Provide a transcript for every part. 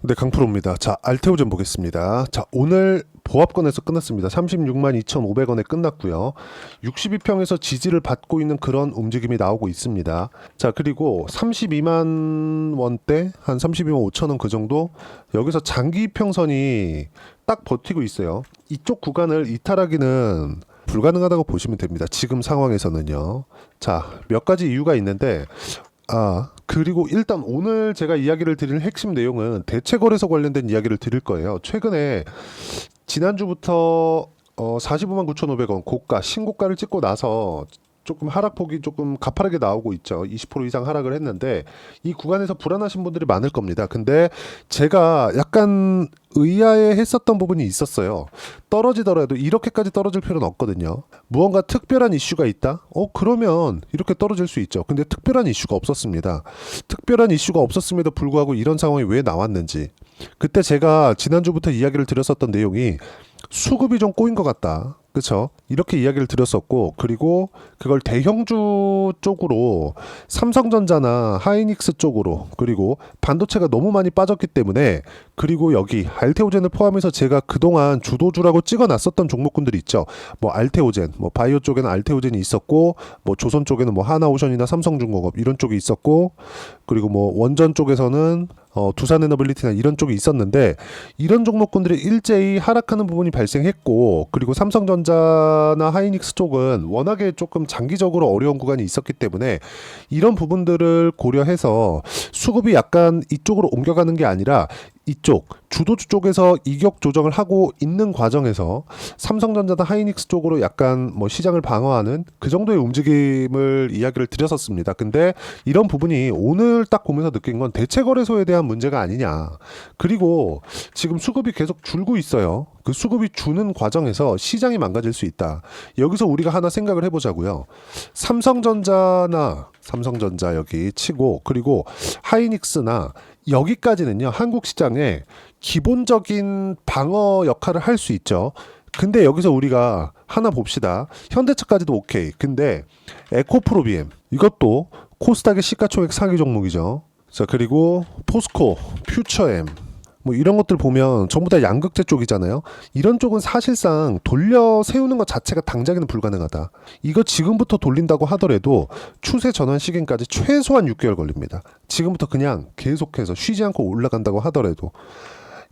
네, 강프로입니다. 자, 알테오젠 보겠습니다. 자, 오늘 보합권에서 끝났습니다. 36만 2,500원에 끝났고요. 62평에서 지지를 받고 있는 그런 움직임이 나오고 있습니다. 자, 그리고 32만 원대, 한 32만 5천 원 그 정도, 여기서 장기 평선이 딱 버티고 있어요. 이쪽 구간을 이탈하기는 불가능하다고 보시면 됩니다. 지금 상황에서는요. 자, 몇 가지 이유가 있는데, 그리고 일단 오늘 제가 이야기를 드릴 핵심 내용은 대체거래소 관련된 이야기를 드릴 거예요. 최근에 지난주부터 45만 9,500원 고가, 신고가를 찍고 나서 조금 하락폭이 조금 가파르게 나오고 있죠. 20% 이상 하락을 했는데 이 구간에서 불안하신 분들이 많을 겁니다. 근데 제가 약간 의아해 했었던 부분이 있었어요. 떨어지더라도 이렇게까지 떨어질 필요는 없거든요. 무언가 특별한 이슈가 있다? 그러면 이렇게 떨어질 수 있죠. 근데 특별한 이슈가 없었습니다. 특별한 이슈가 없었음에도 불구하고 이런 상황이 왜 나왔는지. 그때 제가 지난주부터 이야기를 드렸었던 내용이 수급이 좀 꼬인 것 같다. 그쵸? 이렇게 이야기를 드렸었고, 그리고 그걸 대형주 쪽으로 삼성전자나 하이닉스 쪽으로, 그리고 반도체가 너무 많이 빠졌기 때문에, 그리고 여기 알테오젠을 포함해서 제가 그동안 주도주라고 찍어놨었던 종목군들이 있죠. 뭐 알테오젠, 뭐 바이오 쪽에는 알테오젠이 있었고, 뭐 조선 쪽에는 뭐 하나오션이나 삼성중공업 이런 쪽이 있었고, 그리고 뭐 원전 쪽에서는 두산에너빌리티나 이런 쪽이 있었는데 이런 종목군들이 일제히 하락하는 부분이 발생했고, 그리고 삼성전자나 하이닉스 쪽은 워낙에 조금 장기적으로 어려운 구간이 있었기 때문에 이런 부분들을 고려해서 수급이 약간 이쪽으로 옮겨가는 게 아니라 이쪽 주도주 쪽에서 이격 조정을 하고 있는 과정에서 삼성전자나 하이닉스 쪽으로 약간 뭐 시장을 방어하는 그 정도의 움직임을 이야기를 드렸었습니다. 근데 이런 부분이 오늘 딱 보면서 느낀 건 대체거래소에 대한 문제가 아니냐. 그리고 지금 수급이 계속 줄고 있어요. 그 수급이 주는 과정에서 시장이 망가질 수 있다. 여기서 우리가 하나 생각을 해보자고요. 삼성전자 여기 치고, 그리고 하이닉스나 여기까지는요, 한국 시장에 기본적인 방어 역할을 할 수 있죠. 근데 여기서 우리가 하나 봅시다. 현대차까지도 오케이. 근데 에코프로비엠 이것도 코스닥의 시가총액 상위 종목이죠. 자, 그리고 포스코, 퓨처엠 뭐 이런 것들 보면 전부 다 양극재 쪽이잖아요. 이런 쪽은 사실상 돌려 세우는 것 자체가 당장에는 불가능하다. 이거 지금부터 돌린다고 하더라도 추세 전환 시기까지 최소한 6개월 걸립니다. 지금부터 그냥 계속해서 쉬지 않고 올라간다고 하더라도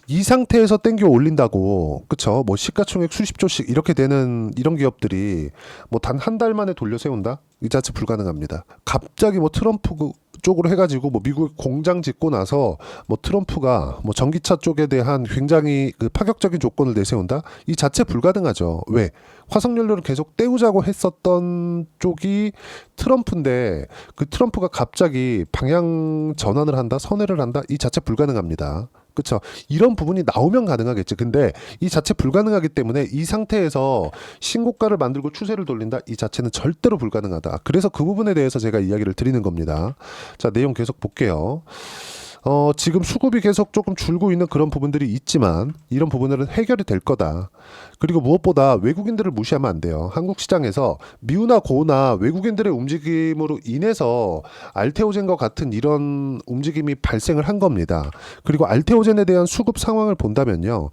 이 상태에서 땡겨 올린다고, 그쵸? 뭐 시가총액 수십조씩 이렇게 되는 이런 기업들이 뭐 단 한 달 만에 돌려 세운다? 이 자체 불가능합니다. 갑자기 뭐 트럼프 쪽으로 해가지고 뭐 미국에 공장 짓고 나서 뭐 트럼프가 뭐 전기차 쪽에 대한 굉장히 그 파격적인 조건을 내세운다? 이 자체 불가능하죠. 왜? 화석연료를 계속 떼우자고 했었던 쪽이 트럼프인데 그 트럼프가 갑자기 방향 전환을 한다? 선회를 한다? 이 자체 불가능합니다. 그쵸? 이런 부분이 나오면 가능하겠지. 근데 이 자체 불가능하기 때문에 이 상태에서 신고가를 만들고 추세를 돌린다? 이 자체는 절대로 불가능하다. 그래서 그 부분에 대해서 제가 이야기를 드리는 겁니다. 자, 내용 계속 볼게요. 지금 수급이 계속 조금 줄고 있는 그런 부분들이 있지만 이런 부분들은 해결이 될 거다. 그리고 무엇보다 외국인들을 무시하면 안 돼요. 한국 시장에서 미우나 고우나 외국인들의 움직임으로 인해서 알테오젠과 같은 이런 움직임이 발생을 한 겁니다. 그리고 알테오젠에 대한 수급 상황을 본다면요.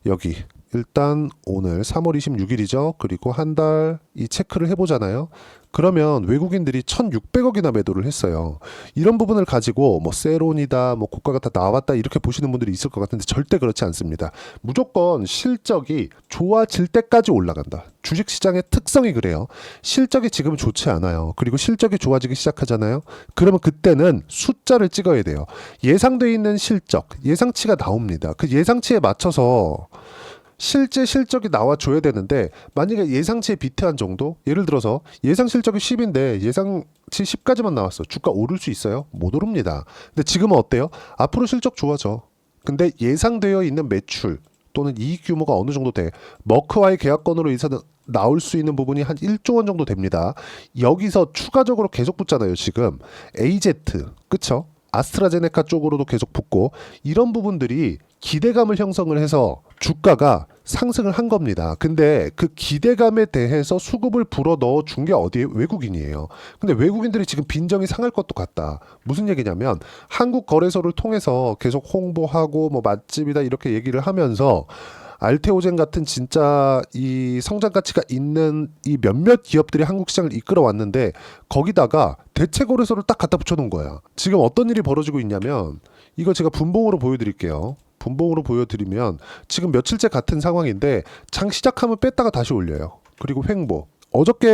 여기 일단 오늘 3월 26일이죠. 그리고 한 달 이 체크를 해보잖아요. 그러면 외국인들이 1,600억이나 매도를 했어요. 이런 부분을 가지고 뭐 세론이다, 뭐 고가가 다 나왔다 이렇게 보시는 분들이 있을 것 같은데 절대 그렇지 않습니다. 무조건 실적이 좋아질 때까지 올라간다. 주식시장의 특성이 그래요. 실적이 지금 좋지 않아요. 그리고 실적이 좋아지기 시작하잖아요. 그러면 그때는 숫자를 찍어야 돼요. 예상돼 있는 실적, 예상치가 나옵니다. 그 예상치에 맞춰서 실제 실적이 나와줘야 되는데 만약에 예상치에 비트한 정도? 예를 들어서 예상 실적이 10인데 예상치 10까지만 나왔어. 주가 오를 수 있어요? 못 오릅니다. 근데 지금은 어때요? 앞으로 실적 좋아져. 근데 예상되어 있는 매출 또는 이익 규모가 어느 정도 돼. 머크와의 계약건으로 인해서 나올 수 있는 부분이 한 1조 원 정도 됩니다. 여기서 추가적으로 계속 붙잖아요. 지금 AZ, 그쵸? 아스트라제네카 쪽으로도 계속 붙고 이런 부분들이 기대감을 형성을 해서 주가가 상승을 한 겁니다. 근데 그 기대감에 대해서 수급을 불어 넣어 준 게 어디에? 외국인이에요. 근데 외국인들이 지금 빈정이 상할 것도 같다. 무슨 얘기냐면 한국 거래소를 통해서 계속 홍보하고 뭐 맛집이다 이렇게 얘기를 하면서 알테오젠 같은 진짜 이 성장 가치가 있는 이 몇몇 기업들이 한국 시장을 이끌어 왔는데 거기다가 대체 거래소를 딱 갖다 붙여 놓은 거야. 지금 어떤 일이 벌어지고 있냐면 이거 제가 분봉으로 보여드릴게요. 분봉으로 보여드리면 지금 며칠째 같은 상황인데 장 시작하면 뺐다가 다시 올려요. 그리고 횡보. 어저께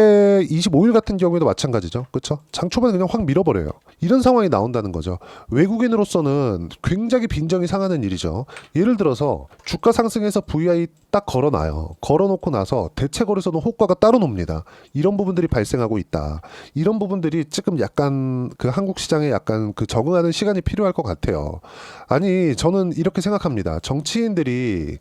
25일 같은 경우에도 마찬가지죠. 그렇죠? 장 초반에 그냥 확 밀어버려요. 이런 상황이 나온다는 거죠. 외국인으로서는 굉장히 빈정이 상하는 일이죠. 예를 들어서 주가 상승해서 VI 딱 걸어놔요. 걸어놓고 나서 대체 거래소는 호가가 따로 놉니다. 이런 부분들이 발생하고 있다. 이런 부분들이 지금 약간 그 한국 시장에 약간 그 적응하는 시간이 필요할 것 같아요. 아니 저는 이렇게 생각합니다. 정치인들이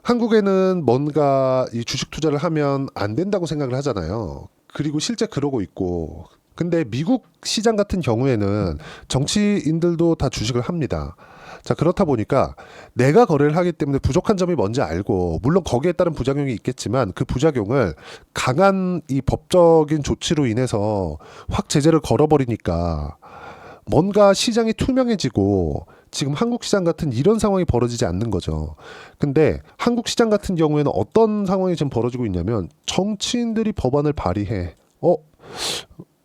한국에는 뭔가 이 주식 투자를 하면 안 된다고 생각을 하잖아요. 그리고 실제 그러고 있고. 근데 미국 시장 같은 경우에는 정치인들도 다 주식을 합니다. 자, 그렇다 보니까 내가 거래를 하기 때문에 부족한 점이 뭔지 알고, 물론 거기에 따른 부작용이 있겠지만 그 부작용을 강한 이 법적인 조치로 인해서 확 제재를 걸어버리니까 뭔가 시장이 투명해지고 지금 한국 시장 같은 이런 상황이 벌어지지 않는 거죠. 근데 한국 시장 같은 경우에는 어떤 상황이 지금 벌어지고 있냐면 정치인들이 법안을 발의해.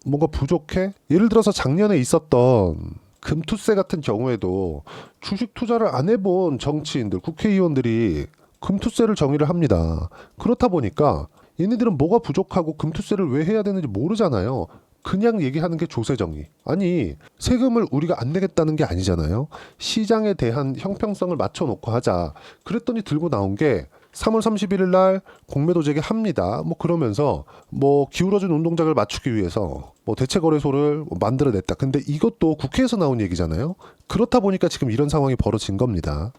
뭔가 부족해? 예를 들어서 작년에 있었던 금투세 같은 경우에도 주식 투자를 안 해본 정치인들, 국회의원들이 금투세를 정의를 합니다. 그렇다 보니까 얘네들은 뭐가 부족하고 금투세를 왜 해야 되는지 모르잖아요. 그냥 얘기하는 게 조세정의. 아니 세금을 우리가 안 내겠다는 게 아니잖아요. 시장에 대한 형평성을 맞춰놓고 하자. 그랬더니 들고 나온 게 3월 31일 날 공매도 재개합니다. 뭐 그러면서 뭐 기울어진 운동장을 맞추기 위해서 뭐 대체거래소를 만들어냈다. 근데 이것도 국회에서 나온 얘기잖아요. 그렇다 보니까 지금 이런 상황이 벌어진 겁니다.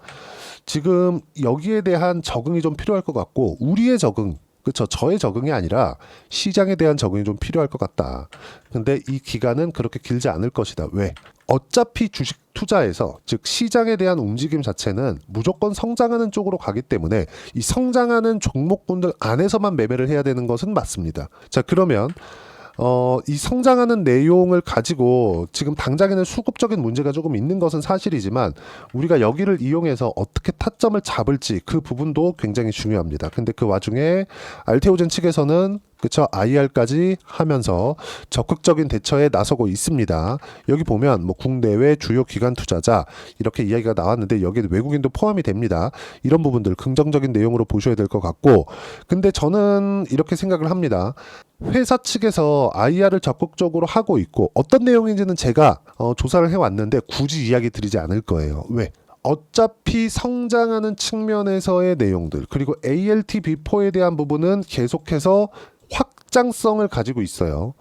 지금 여기에 대한 적응이 좀 필요할 것 같고 우리의 적응, 그렇죠. 저의 적응이 아니라 시장에 대한 적응이 좀 필요할 것 같다. 근데 이 기간은 그렇게 길지 않을 것이다. 왜? 어차피 주식 투자에서 즉 시장에 대한 움직임 자체는 무조건 성장하는 쪽으로 가기 때문에 이 성장하는 종목군들 안에서만 매매를 해야 되는 것은 맞습니다. 자, 그러면 이 성장하는 내용을 가지고 지금 당장에는 수급적인 문제가 조금 있는 것은 사실이지만 우리가 여기를 이용해서 어떻게 타점을 잡을지 그 부분도 굉장히 중요합니다. 근데 그 와중에 알테오젠 측에서는 그쵸 IR까지 하면서 적극적인 대처에 나서고 있습니다. 여기 보면 뭐 국내외 주요 기관 투자자 이렇게 이야기가 나왔는데 여기에 외국인도 포함이 됩니다. 이런 부분들 긍정적인 내용으로 보셔야 될 것 같고 근데 저는 이렇게 생각을 합니다. 회사 측에서 IR을 적극적으로 하고 있고 어떤 내용인지는 제가 조사를 해왔는데 굳이 이야기 드리지 않을 거예요. 왜? 어차피 성장하는 측면에서의 내용들 그리고 ALT B4에 대한 부분은 계속해서 확장성을 가지고 있어요.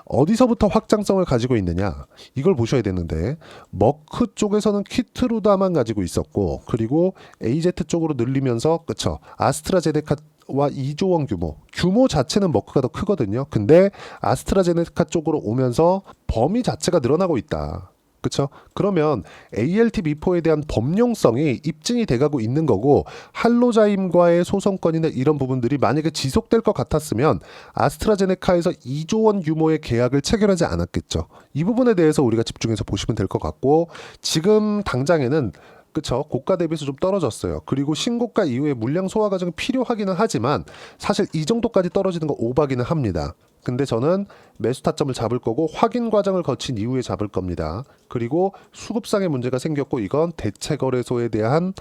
어디서부터 확장성을 가지고 있느냐 이걸 보셔야 되는데 머크 쪽에서는 키트루다만 가지고 있었고 그리고 AZ 쪽으로 늘리면서 그쵸 아스트라제네카와 2조 원 규모 자체는 머크가 더 크거든요. 근데 아스트라제네카 쪽으로 오면서 범위 자체가 늘어나고 있다. 그렇죠? 그러면 ALT 미포에 대한 범용성이 입증이 돼가고 있는 거고 할로자임과의 소송권이나 이런 부분들이 만약에 지속될 것 같았으면 아스트라제네카에서 2조 원 규모의 계약을 체결하지 않았겠죠. 이 부분에 대해서 우리가 집중해서 보시면 될 것 같고 지금 당장에는 그쵸 고가 대비해서 좀 떨어졌어요. 그리고 신고가 이후에 물량 소화 과정이 필요하기는 하지만 사실 이 정도까지 떨어지는 거 오바기는 합니다. 근데 저는 매수 타점을 잡을 거고 확인 과정을 거친 이후에 잡을 겁니다. 그리고 수급상의 문제가 생겼고 이건 대체거래소에 대한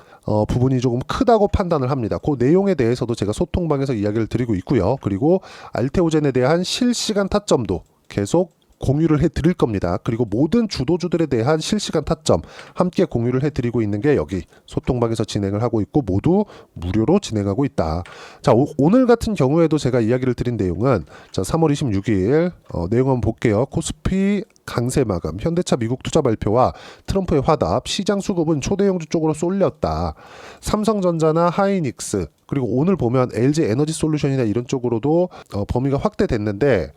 부분이 조금 크다고 판단을 합니다. 그 내용에 대해서도 제가 소통방에서 이야기를 드리고 있고요. 그리고 알테오젠에 대한 실시간 타점도 계속 공유를 해드릴 겁니다. 그리고 모든 주도주들에 대한 실시간 타점 함께 공유를 해드리고 있는 게 여기 소통방에서 진행을 하고 있고 모두 무료로 진행하고 있다. 자 오늘 같은 경우에도 제가 이야기를 드린 내용은 자 3월 26일 내용 한번 볼게요. 코스피 강세 마감, 현대차 미국 투자 발표와 트럼프의 화답, 시장 수급은 초대형주 쪽으로 쏠렸다. 삼성전자나 하이닉스 그리고 오늘 보면 LG 에너지 솔루션이나 이런 쪽으로도 범위가 확대됐는데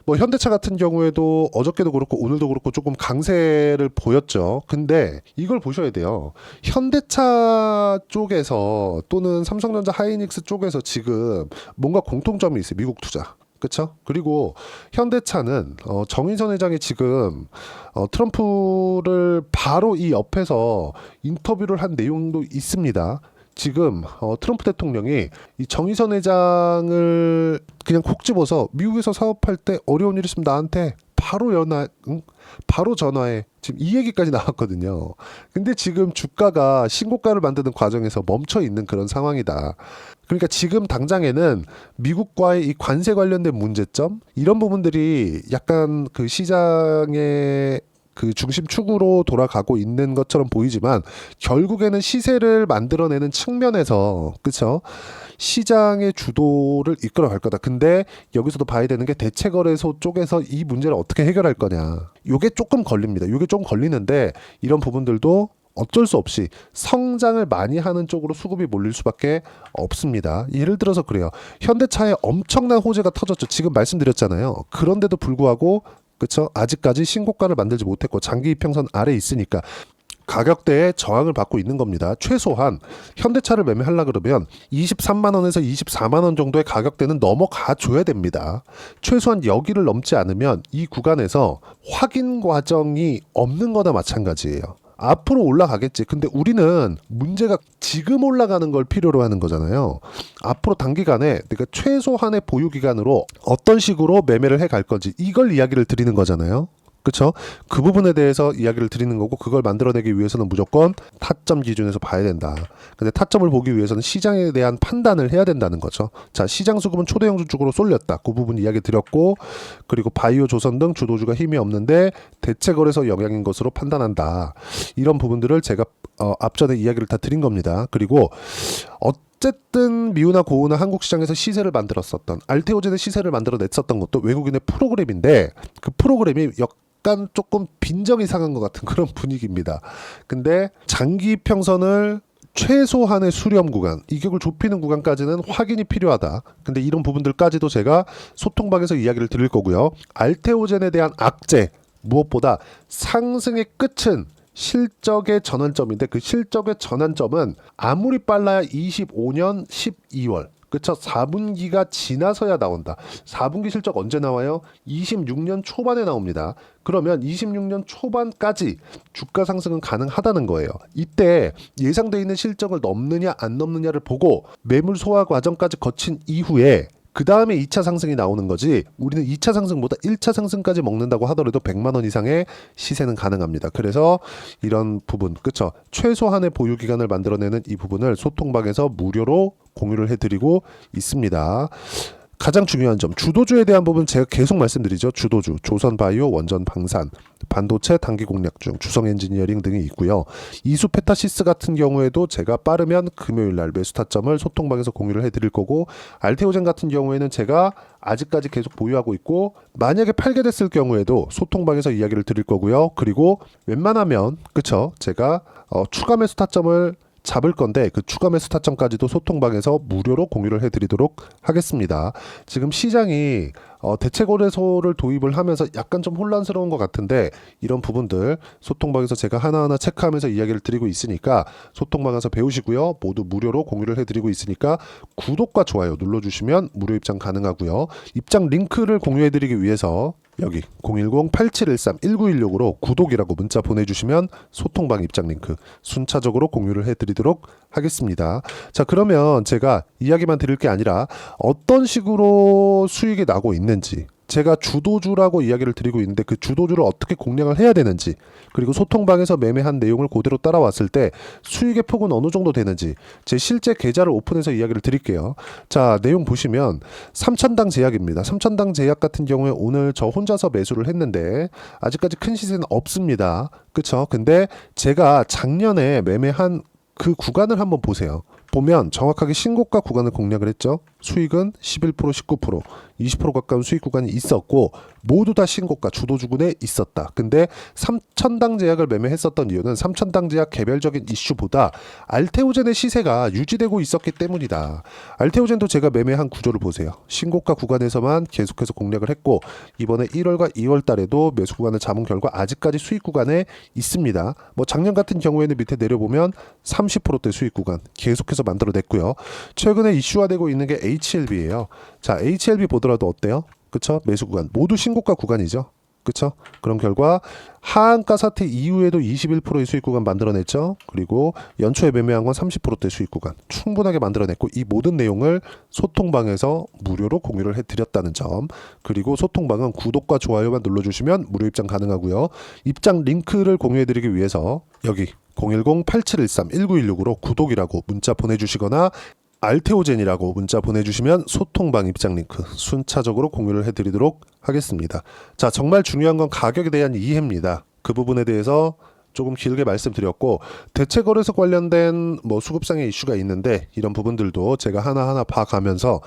뭐 현대차 같은 경우에도 어저께도 그렇고 오늘도 그렇고 조금 강세를 보였죠. 근데 이걸 보셔야 돼요. 현대차 쪽에서 또는 삼성전자 하이닉스 쪽에서 지금 뭔가 공통점이 있어요. 미국 투자. 그렇죠? 그리고 현대차는 정의선 회장이 지금 트럼프를 바로 이 옆에서 인터뷰를 한 내용도 있습니다. 지금 트럼프 대통령이 이 정의선 회장을 그냥 콕 집어서 미국에서 사업할 때 어려운 일 있으면 나한테 바로 전화해. 지금 이 얘기까지 나왔거든요. 근데 지금 주가가 신고가를 만드는 과정에서 멈춰 있는 그런 상황이다. 그러니까 지금 당장에는 미국과의 이 관세 관련된 문제점 이런 부분들이 약간 그 시장의 그 중심축으로 돌아가고 있는 것처럼 보이지만 결국에는 시세를 만들어내는 측면에서 그쵸? 시장의 주도를 이끌어갈 거다. 근데 여기서도 봐야 되는 게 대체거래소 쪽에서 이 문제를 어떻게 해결할 거냐. 요게 조금 걸립니다. 요게 좀 걸리는데 이런 부분들도 어쩔 수 없이 성장을 많이 하는 쪽으로 수급이 몰릴 수밖에 없습니다. 예를 들어서 그래요. 현대차에 엄청난 호재가 터졌죠. 지금 말씀드렸잖아요. 그런데도 불구하고 그쵸? 아직까지 신고가를 만들지 못했고 장기 이평선 아래에 있으니까 가격대에 저항을 받고 있는 겁니다. 최소한 현대차를 매매하려 그러면 23만 원에서 24만 원 정도의 가격대는 넘어가 줘야 됩니다. 최소한 여기를 넘지 않으면 이 구간에서 확인 과정이 없는 거나 마찬가지예요. 앞으로 올라가겠지. 근데 우리는 문제가 지금 올라가는 걸 필요로 하는 거잖아요. 앞으로 단기간에 내가 최소한의 보유 기간으로 어떤 식으로 매매를 해 갈 건지 이걸 이야기를 드리는 거잖아요. 그렇죠? 그 부분에 대해서 이야기를 드리는 거고 그걸 만들어내기 위해서는 무조건 타점 기준에서 봐야 된다. 근데 타점을 보기 위해서는 시장에 대한 판단을 해야 된다는 거죠. 자, 시장 수급은 초대형주 쪽으로 쏠렸다. 그 부분 이야기 드렸고 그리고 바이오 조선 등 주도주가 힘이 없는데 대체거래소 영향인 것으로 판단한다. 이런 부분들을 제가 앞전에 이야기를 다 드린 겁니다. 그리고 어쨌든 미우나 고우나 한국 시장에서 시세를 만들었었던 알테오젠의 시세를 만들어냈었던 것도 외국인의 프로그램인데 그 프로그램이 약간 조금 빈정이 상한 것 같은 그런 분위기입니다. 근데 장기 평선을 최소한의 수렴 구간, 이격을 좁히는 구간까지는 확인이 필요하다. 근데 이런 부분들까지도 제가 소통방에서 이야기를 드릴 거고요. 알테오젠에 대한 악재, 무엇보다 상승의 끝은 실적의 전환점인데 그 실적의 전환점은 아무리 빨라야 25년 12월 그쵸? 4분기가 지나서야 나온다. 4분기 실적 언제 나와요? 26년 초반에 나옵니다. 그러면 26년 초반까지 주가 상승은 가능하다는 거예요. 이때 예상되어 있는 실적을 넘느냐 안 넘느냐를 보고 매물 소화 과정까지 거친 이후에 그 다음에 2차 상승이 나오는 거지 우리는 2차 상승보다 1차 상승까지 먹는다고 하더라도 100만 원 이상의 시세는 가능합니다. 그래서 이런 부분 그쵸? 최소한의 보유 기간을 만들어내는 이 부분을 소통방에서 무료로 공유를 해드리고 있습니다. 가장 중요한 점 주도주에 대한 부분 제가 계속 말씀드리죠. 주도주 조선바이오, 원전방산, 반도체 단기 공략 중 주성엔지니어링 등이 있고요. 이수페타시스 같은 경우에도 제가 빠르면 금요일날 매수 타점을 소통방에서 공유를 해드릴 거고 알테오젠 같은 경우에는 제가 아직까지 계속 보유하고 있고 만약에 팔게 됐을 경우에도 소통방에서 이야기를 드릴 거고요. 그리고 웬만하면 그쵸? 제가 추가 매수 타점을 잡을 건데 그 추가 매수 타점까지도 소통방에서 무료로 공유를 해드리도록 하겠습니다. 지금 시장이 대체거래소를 도입을 하면서 약간 좀 혼란스러운 것 같은데 이런 부분들 소통방에서 제가 하나하나 체크하면서 이야기를 드리고 있으니까 소통방에서 배우시고요. 모두 무료로 공유를 해드리고 있으니까 구독과 좋아요 눌러주시면 무료 입장 가능하고요. 입장 링크를 공유해드리기 위해서 여기 010-8713-1916으로 구독이라고 문자 보내주시면 소통방 입장 링크 순차적으로 공유를 해드리도록 하겠습니다. 자, 그러면 제가 이야기만 드릴 게 아니라 어떤 식으로 수익이 나고 있는지 제가 주도주라고 이야기를 드리고 있는데 그 주도주를 어떻게 공략을 해야 되는지 그리고 소통방에서 매매한 내용을 그대로 따라왔을 때 수익의 폭은 어느 정도 되는지 제 실제 계좌를 오픈해서 이야기를 드릴게요. 자, 내용 보시면 3천당 제약입니다. 3천당 제약 같은 경우에 오늘 저 혼자서 매수를 했는데 아직까지 큰 시세는 없습니다. 그쵸? 근데 제가 작년에 매매한 그 구간을 한번 보세요. 보면 정확하게 신고가 구간을 공략을 했죠. 수익은 11%, 19%, 20% 가까운 수익 구간이 있었고 모두 다 신고가 주도주군에 있었다. 근데 3천당 제약을 매매했었던 이유는 3천당 제약 개별적인 이슈보다 알테오젠의 시세가 유지되고 있었기 때문이다. 알테오젠도 제가 매매한 구조를 보세요. 신고가 구간에서만 계속해서 공략을 했고 이번에 1월과 2월 달에도 매수 구간을 잡은 결과 아직까지 수익 구간에 있습니다. 뭐 작년 같은 경우에는 밑에 내려보면 30%대 수익 구간 계속해서 만들어냈고요. 최근에 이슈화되고 있는 게 HLB예요. 자, HLB 보더라도 어때요? 그쵸? 매수 구간 모두 신고가 구간이죠. 그쵸? 그런 결과 하한가 사태 이후에도 21%의 수익 구간 만들어냈죠. 그리고 연초에 매매한 건 30%대 수익 구간 충분하게 만들어냈고 이 모든 내용을 소통방에서 무료로 공유를 해드렸다는 점, 그리고 소통방은 구독과 좋아요만 눌러주시면 무료 입장 가능하고요. 입장 링크를 공유해드리기 위해서 여기 010-8713-1916으로 구독이라고 문자 보내주시거나 알테오젠이라고 문자 보내주시면 소통방 입장 링크 순차적으로 공유를 해드리도록 하겠습니다. 자, 정말 중요한 건 가격에 대한 이해입니다. 그 부분에 대해서 조금 길게 말씀드렸고 대체거래소 관련된 뭐 수급상의 이슈가 있는데 이런 부분들도 제가 하나하나 봐가면서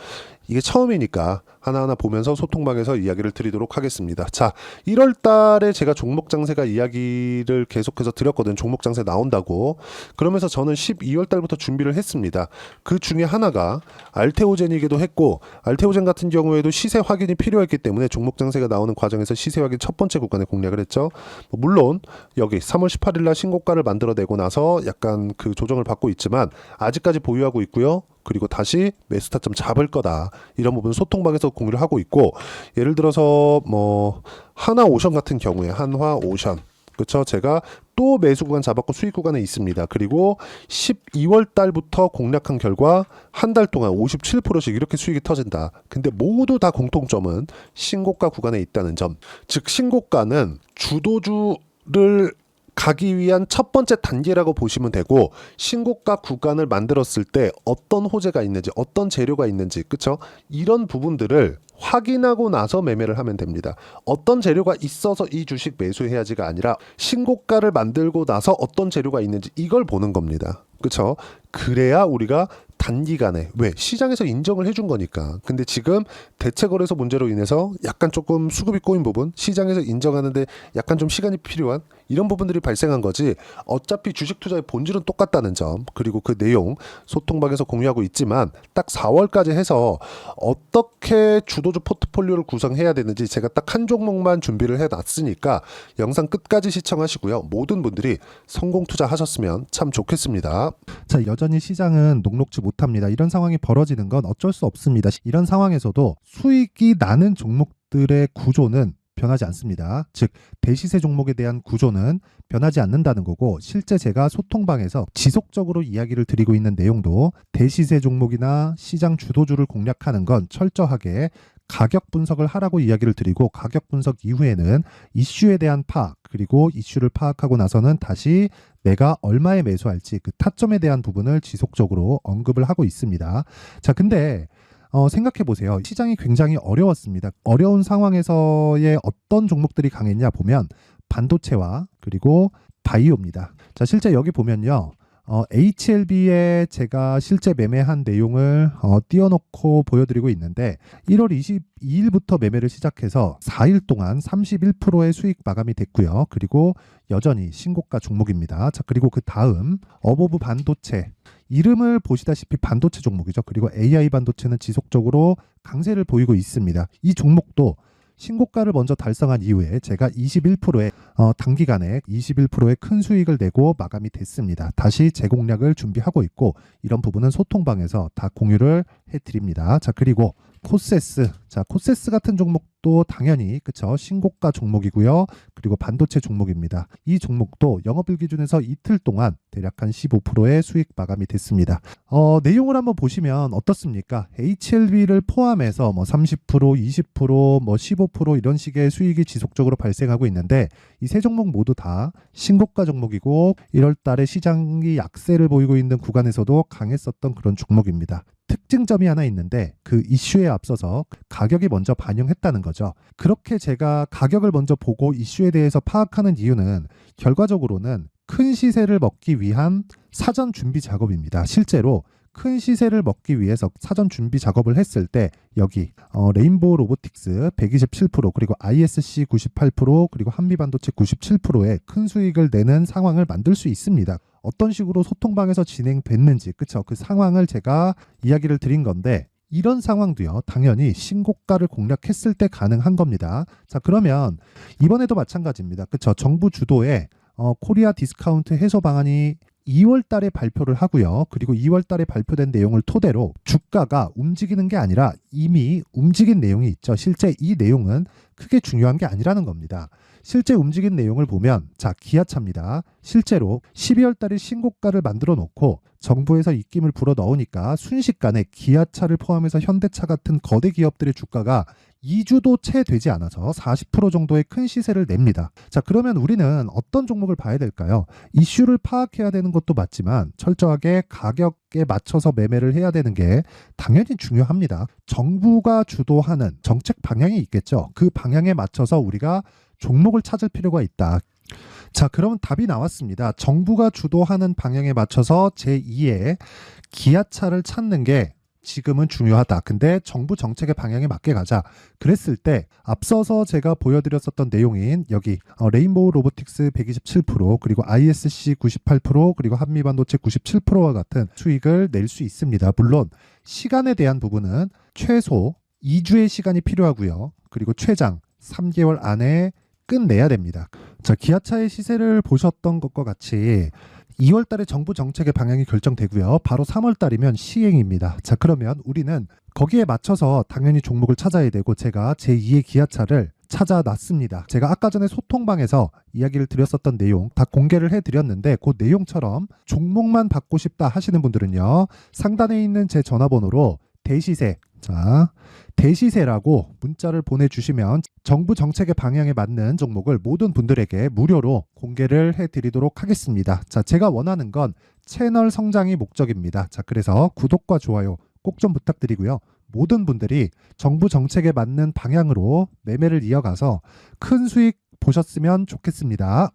이게 처음이니까 하나하나 보면서 소통방에서 이야기를 드리도록 하겠습니다. 자, 1월 달에 제가 종목 장세가 이야기를 계속해서 드렸거든. 종목 장세 나온다고. 그러면서 저는 12월 달부터 준비를 했습니다. 그 중에 하나가 알테오젠이기도 했고 알테오젠 같은 경우에도 시세 확인이 필요했기 때문에 종목 장세가 나오는 과정에서 시세 확인 첫 번째 구간에 공략을 했죠. 물론 여기 3월 18일 날 신고가를 만들어내고 나서 약간 그 조정을 받고 있지만 아직까지 보유하고 있고요. 그리고 다시 매수 타점 잡을 거다. 이런 부분 소통방에서 공유를 하고 있고, 예를 들어서 뭐 하나오션 같은 경우에 한화오션, 그렇죠? 제가 또 매수 구간 잡았고 수익 구간에 있습니다. 그리고 12월 달부터 공략한 결과 한 달 동안 57%씩 이렇게 수익이 터진다. 근데 모두 다 공통점은 신고가 구간에 있다는 점. 즉 신고가는 주도주를 가기 위한 첫 번째 단계라고 보시면 되고, 신고가 구간을 만들었을 때 어떤 호재가 있는지 어떤 재료가 있는지, 그쵸? 이런 부분들을 확인하고 나서 매매를 하면 됩니다. 어떤 재료가 있어서 이 주식 매수해야지가 아니라 신고가를 만들고 나서 어떤 재료가 있는지 이걸 보는 겁니다. 그쵸? 그래야 우리가 단기간에, 왜? 시장에서 인정을 해준 거니까. 근데 지금 대체거래소 문제로 인해서 약간 조금 수급이 꼬인 부분, 시장에서 인정하는데 약간 좀 시간이 필요한 이런 부분들이 발생한 거지, 어차피 주식 투자의 본질은 똑같다는 점, 그리고 그 내용 소통방에서 공유하고 있지만 딱 4월까지 해서 어떻게 주도주 포트폴리오를 구성해야 되는지 제가 딱 한 종목만 준비를 해놨으니까 영상 끝까지 시청하시고요. 모든 분들이 성공 투자하셨으면 참 좋겠습니다. 자, 여전히 시장은 녹록지 못합니다. 이런 상황이 벌어지는 건 어쩔 수 없습니다. 이런 상황에서도 수익이 나는 종목들의 구조는 변하지 않습니다. 즉 대시세 종목에 대한 구조는 변하지 않는다는 거고, 실제 제가 소통방에서 지속적으로 이야기를 드리고 있는 내용도 대시세 종목이나 시장 주도주를 공략하는 건 철저하게 가격 분석을 하라고 이야기를 드리고, 가격 분석 이후에는 이슈에 대한 파악, 그리고 이슈를 파악하고 나서는 다시 내가 얼마에 매수할지 그 타점에 대한 부분을 지속적으로 언급을 하고 있습니다. 자, 근데 생각해 보세요. 시장이 굉장히 어려웠습니다. 어려운 상황에서의 어떤 종목들이 강했냐 보면 반도체와 그리고 바이오입니다. 자, 실제 여기 보면요. HLB에 제가 실제 매매한 내용을 띄워놓고 보여드리고 있는데 1월 22일부터 매매를 시작해서 4일 동안 31%의 수익 마감이 됐고요. 그리고 여전히 신고가 종목입니다. 자, 그리고 그 다음 어보브 반도체, 이름을 보시다시피 반도체 종목이죠. 그리고 AI 반도체는 지속적으로 강세를 보이고 있습니다. 이 종목도 신고가를 먼저 달성한 이후에 제가 21%의 단기간에 21%의 큰 수익을 내고 마감이 됐습니다. 다시 재공략을 준비하고 있고, 이런 부분은 소통방에서 다 공유를 해드립니다. 자, 그리고 코세스, 자, 코세스 같은 종목도 당연히 그쵸, 신고가 종목이고요. 그리고 반도체 종목입니다. 이 종목도 영업일 기준에서 이틀 동안 대략 한 15%의 수익 마감이 됐습니다. 내용을 한번 보시면 어떻습니까? HLB를 포함해서 뭐 30%, 20%, 뭐 15% 이런 식의 수익이 지속적으로 발생하고 있는데, 이 세 종목 모두 다 신고가 종목이고 1월 달에 시장이 약세를 보이고 있는 구간에서도 강했었던 그런 종목입니다. 특징점이 하나 있는데 그 이슈에 앞서서 가격이 먼저 반영했다는 거죠. 그렇게 제가 가격을 먼저 보고 이슈에 대해서 파악하는 이유는 결과적으로는 큰 시세를 먹기 위한 사전 준비 작업입니다. 실제로 큰 시세를 먹기 위해서 사전 준비 작업을 했을 때 여기 레인보우 로보틱스 127% 그리고 ISC 98% 그리고 한미반도체 97%의 큰 수익을 내는 상황을 만들 수 있습니다. 어떤 식으로 소통방에서 진행됐는지 그쵸? 그 상황을 제가 이야기를 드린 건데 이런 상황도요 당연히 신고가를 공략했을 때 가능한 겁니다. 자 그러면 이번에도 마찬가지입니다. 그쵸? 정부 주도의 코리아 디스카운트 해소 방안이 2월 달에 발표를 하고요. 그리고 2월 달에 발표된 내용을 토대로 주가가 움직이는 게 아니라 이미 움직인 내용이 있죠. 실제 이 내용은 크게 중요한 게 아니라는 겁니다. 실제 움직인 내용을 보면 자 기아차입니다. 실제로 12월 달에 신고가를 만들어 놓고 정부에서 입김을 불어 넣으니까 순식간에 기아차를 포함해서 현대차 같은 거대 기업들의 주가가 2주도 채 되지 않아서 40% 정도의 큰 시세를 냅니다. 자 그러면 우리는 어떤 종목을 봐야 될까요? 이슈를 파악해야 되는 것도 맞지만 철저하게 가격에 맞춰서 매매를 해야 되는 게 당연히 중요합니다. 정부가 주도하는 정책 방향이 있겠죠. 그 방향에 맞춰서 우리가 종목을 찾을 필요가 있다. 자 그러면 답이 나왔습니다. 정부가 주도하는 방향에 맞춰서 제2의 기아차를 찾는 게 지금은 중요하다. 근데 정부 정책의 방향에 맞게 가자. 그랬을 때 앞서서 제가 보여드렸었던 내용인 여기 레인보우 로보틱스 127% 그리고 ISC 98% 그리고 한미반도체 97%와 같은 수익을 낼 수 있습니다. 물론 시간에 대한 부분은 최소 2주의 시간이 필요하고요. 그리고 최장 3개월 안에 끝내야 됩니다. 자, 기아차의 시세를 보셨던 것과 같이 2월 달에 정부 정책의 방향이 결정되고요. 바로 3월 달이면 시행입니다. 자, 그러면 우리는 거기에 맞춰서 당연히 종목을 찾아야 되고 제가 제2의 기아차를 찾아놨습니다. 제가 아까 전에 소통방에서 이야기를 드렸었던 내용 다 공개를 해드렸는데 그 내용처럼 종목만 받고 싶다 하시는 분들은요. 상단에 있는 제 전화번호로 대시세 자 대시세라고 문자를 보내주시면 정부 정책의 방향에 맞는 종목을 모든 분들에게 무료로 공개를 해드리도록 하겠습니다. 자, 제가 원하는 건 채널 성장이 목적입니다. 자, 그래서 구독과 좋아요 꼭 좀 부탁드리고요. 모든 분들이 정부 정책에 맞는 방향으로 매매를 이어가서 큰 수익 보셨으면 좋겠습니다.